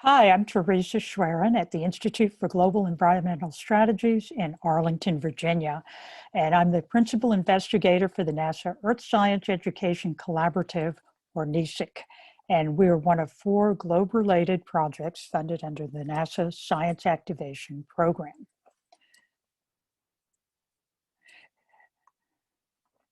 Hi, I'm Theresa Schwerin at the Institute for Global Environmental Strategies in Arlington, Virginia, and I'm the principal investigator for the NASA Earth Science Education Collaborative, or NESIC, and we're one of 4 globe-related projects funded under the NASA Science Activation Program.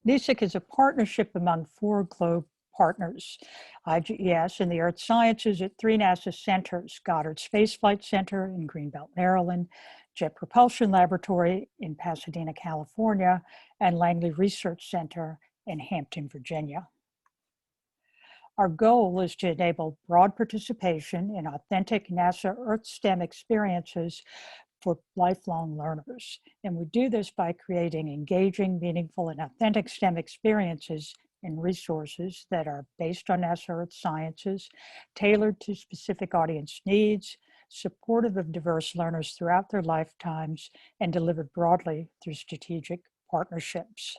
NESIC is a partnership among 4 globe partners, IGES and the Earth Sciences at 3 NASA centers: Goddard Space Flight Center in Greenbelt, Maryland, Jet Propulsion Laboratory in Pasadena, California, and Langley Research Center in Hampton, Virginia. Our goal is to enable broad participation in authentic NASA Earth STEM experiences for lifelong learners. And we do this by creating engaging, meaningful, and authentic STEM experiences and resources that are based on NASA Earth Sciences, tailored to specific audience needs, supportive of diverse learners throughout their lifetimes, and delivered broadly through strategic partnerships.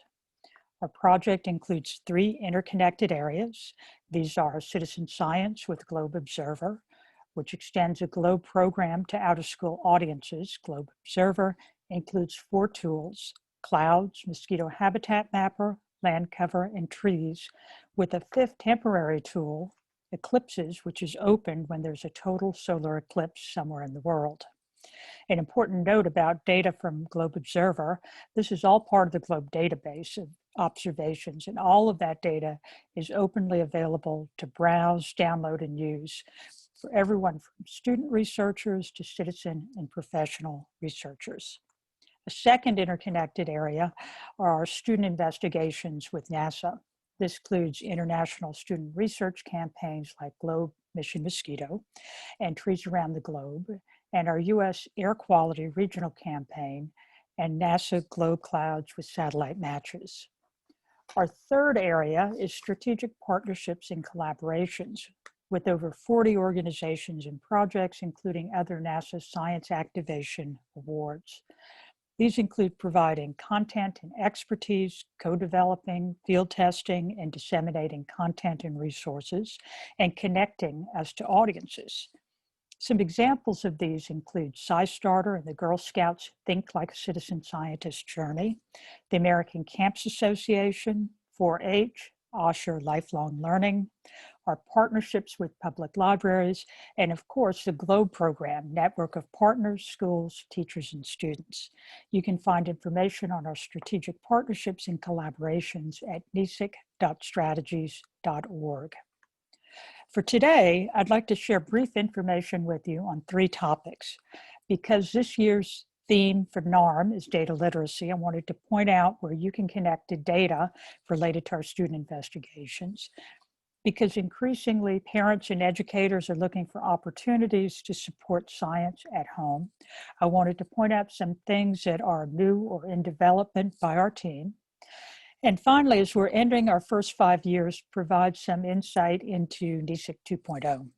Our project includes 3 interconnected areas. These are citizen science with Globe Observer, which extends a GLOBE program to out-of-school audiences. Globe Observer includes 4 tools: clouds, mosquito habitat mapper, land cover, and trees, with a 5th temporary tool, eclipses, which is open when there's a total solar eclipse somewhere in the world. An important note about data from Globe Observer: this is all part of the GLOBE database of observations, and all of that data is openly available to browse, download, and use for everyone from student researchers to citizen and professional researchers. A second interconnected area are our student investigations with NASA. This includes international student research campaigns like Globe Mission Mosquito and Trees Around the Globe, and our U.S. Air Quality Regional Campaign and NASA Globe Clouds with satellite matches. Our third area is strategic partnerships and collaborations with over 40 organizations and projects, including other NASA Science Activation Awards. These include providing content and expertise, co-developing, field testing, and disseminating content and resources, and connecting us to audiences. Some examples of these include SciStarter and the Girl Scouts Think Like a Citizen Scientist Journey, the American Camps Association, 4-H, Osher Lifelong Learning, our partnerships with public libraries, and of course, the GLOBE program, network of partners, schools, teachers, and students. You can find information on our strategic partnerships and collaborations at nesic.strategies.org. For today, I'd like to share brief information with you on 3 topics. Because this year's theme for NARM is data literacy, I wanted to point out where you can connect to data related to our student investigations. Because increasingly parents and educators are looking for opportunities to support science at home, I wanted to point out some things that are new or in development by our team. And finally, as we're entering our first 5 years, provide some insight into NESIC 2.0.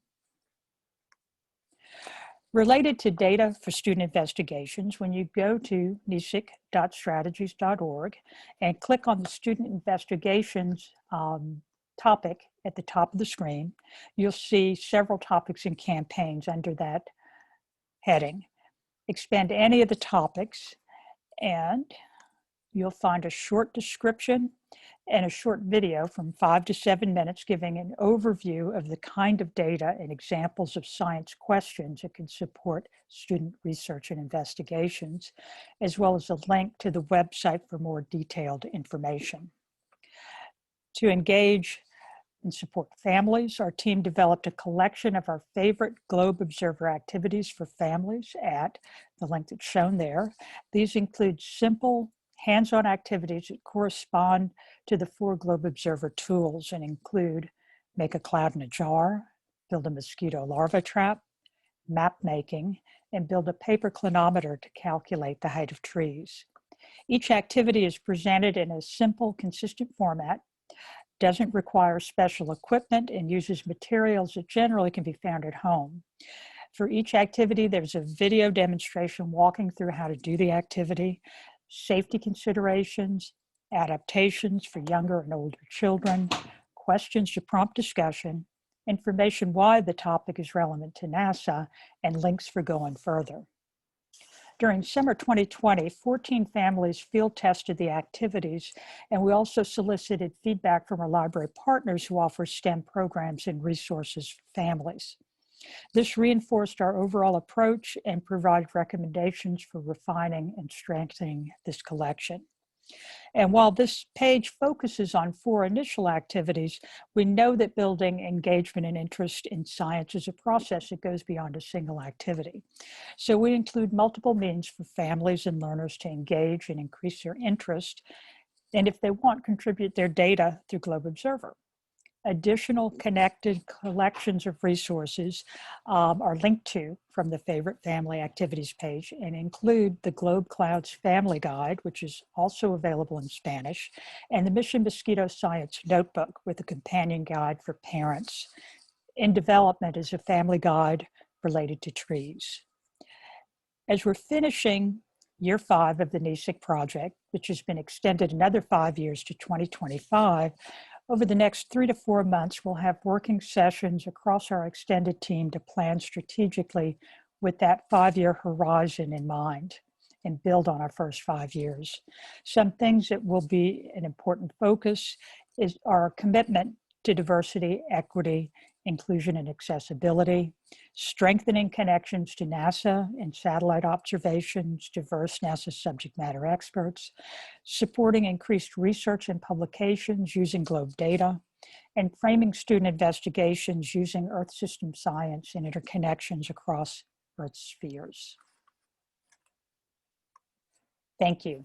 Related to data for student investigations, when you go to nesic.strategies.org and click on the student investigations topic at the top of the screen, you'll see several topics and campaigns under that heading. Expand any of the topics and you'll find a short description and a short video from 5 to 7 minutes giving an overview of the kind of data and examples of science questions that can support student research and investigations, as well as a link to the website for more detailed information. To engage and support families, our team developed a collection of our favorite Globe Observer activities for families at the link that's shown there. These include simple, hands-on activities that correspond to the 4 Globe Observer tools and include make a cloud in a jar, build a mosquito larva trap, map making, and build a paper clinometer to calculate the height of trees. Each activity is presented in a simple, consistent format, doesn't require special equipment, and uses materials that generally can be found at home. For each activity, there's a video demonstration walking through how to do the activity, safety considerations, adaptations for younger and older children, questions to prompt discussion, information why the topic is relevant to NASA, and links for going further. During summer 2020, 14 families field tested the activities, and we also solicited feedback from our library partners who offer STEM programs and resources for families. This reinforced our overall approach and provided recommendations for refining and strengthening this collection. And while this page focuses on 4 initial activities, we know that building engagement and interest in science is a process that goes beyond a single activity. So we include multiple means for families and learners to engage and increase their interest, and if they want, contribute their data through Globe Observer. Additional connected collections of resources are linked to from the Favorite Family Activities page and include the Globe Clouds Family Guide, which is also available in Spanish, and the Mission Mosquito Science Notebook with a companion guide for parents. In development is a family guide related to trees. As we're finishing year 5 of the NESIC project, which has been extended another 5 years to 2025, over the next 3 to 4 months, we'll have working sessions across our extended team to plan strategically with that 5-year horizon in mind and build on our first 5 years. Some things that will be an important focus is our commitment to diversity, equity, inclusion, and accessibility, strengthening connections to NASA and satellite observations, diverse NASA subject matter experts, supporting increased research and publications using GLOBE data, and framing student investigations using Earth system science and interconnections across Earth's spheres. Thank you.